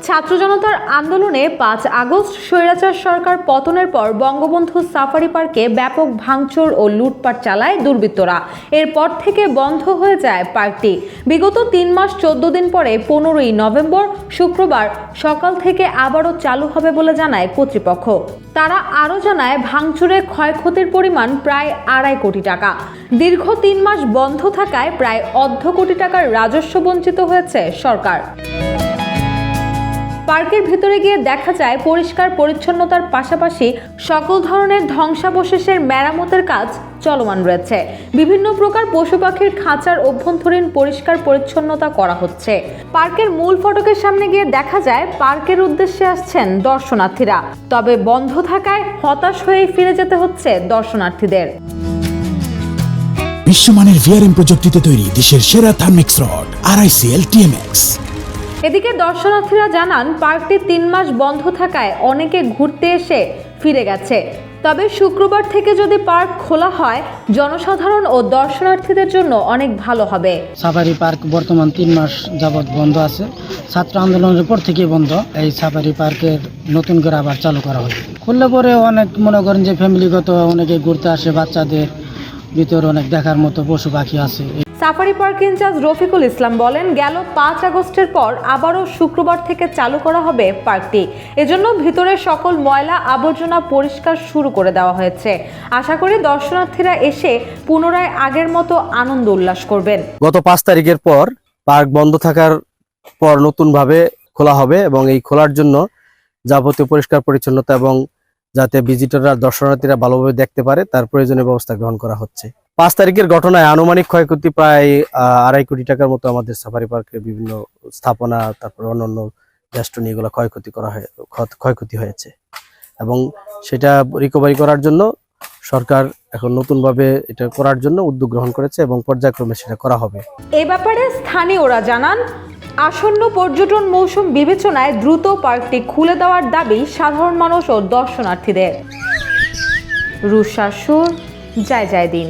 ছাত্র জনতার আন্দোলনে ৫ আগস্ট স্বৈরাচার সরকার পতনের পর বঙ্গবন্ধু সাফারি পার্কে ব্যাপক ভাঙচুর ও লুটপাট চালায় দুর্বৃত্তরা। এরপর থেকে বন্ধ হয়ে যায় পার্কটি। বিগত ৩ মাস ১৪ দিন পরে ১৫ই নভেম্বর শুক্রবার সকাল থেকে আবারও চালু হবে বলে জানায় কর্তৃপক্ষ। তারা আরও জানায়, ভাঙচুরে ক্ষয়ক্ষতির পরিমাণ প্রায় ২.৫ কোটি টাকা। দীর্ঘ ৩ মাস বন্ধ থাকায় প্রায় ১.৫ কোটি টাকার রাজস্ব বঞ্চিত হয়েছে সরকার। পার্কের ভিতরে গিয়ে দেখা যায় পরিষ্কার পরিচ্ছন্নতার পাশাপাশি সকল ধরনের ধ্বংসাবশেষের মেরামতের কাজ চলমান রয়েছে। বিভিন্ন প্রকার পশু পাখির খাঁচার অভ্যন্তরীণ পরিষ্কার পরিচ্ছন্নতা করা হচ্ছে। পার্কের মূল ফটকের সামনে গিয়ে দেখা যায় পার্কের উদ্দেশ্যে আসছেন দর্শনার্থীরা। তবে বন্ধ থাকায় হতাশ হয়েই ফিরে যেতে হচ্ছে দর্শনার্থীদের। বিশ্বমানের ভিআরএম প্রযুক্তিতে তৈরি দেশের সেরা থার্মিক্স রড RICL TMX। এদিকে দর্শনার্থীরা জানান, পার্কটি ৩ মাস বন্ধ থাকায় অনেকে ঘুরতে এসে ফিরে গেছে। তবে শুক্রবার থেকে যদি পার্ক খোলা হয়, জনসাধারণ ও দর্শনার্থীদের জন্য অনেক ভালো হবে। সাফারি পার্ক বর্তমান ৩ মাস যাবৎ বন্ধ আছে। ছাত্র আন্দোলনের পর থেকেই বন্ধ। এই সাফারি পার্কের নতুন করে আবার চালু করা হবে। খুললে পরে অনেক মনে করেন যে ফ্যামিলিগত অনেকে ঘুরতে আসে, বাচ্চাদের ভিতরে অনেক দেখার মতো পশু পাখি আছে। Safari park in charge Rafiqul Islam বলেন, গেল ৫ আগস্টের পর আবারও শুক্রবার থেকে চালু করা হবে পার্কটি। এজন্য ভিতরের সকল ময়লা আবর্জনা পরিষ্কার শুরু করে দেওয়া হয়েছে। আশা করি দর্শনার্থীরা এসে পুনরায় আগের মতো আনন্দ উল্লাস করবেন। গত ৫ তারিখের পর পার্ক বন্ধ থাকার পর নতুনভাবে খোলা হবে এবং এই খোলার জন্য যাবতীয় পরিষ্কার পরিচ্ছন্নতা এবং যাতে ভিজিটররা দর্শনার্থীরা ভালোভাবে দেখতে পারে তার প্রয়োজনীয় ব্যবস্থা গ্রহণ করা হচ্ছে। ৫ তারিখের ঘটনায় আনুমানিক ক্ষয়ক্ষতি প্রায় ২.৫ কোটি টাকার মতো আমাদের সাফারি পার্কের বিভিন্ন স্থাপনা, তারপর অন্যান্য বেষ্টনী এগুলো ক্ষয়ক্ষতি হয়েছে এবং সেটা রিকভারি করার জন্য সরকার এখন নতুনভাবে এটা করার জন্য উদ্যোগ গ্রহণ করেছে এবং পর্যায়ক্রমে সেটা করা হবে। এ ব্যাপারে স্থানীয়রা জানান, আসন্ন পর্যটন মৌসুম বিবেচনায় দ্রুত পার্কটি খুলে দেওয়ার দাবি সাধারণ মানুষ ও দর্শনার্থীদের। রুশা সুর, জয় জয় দিন।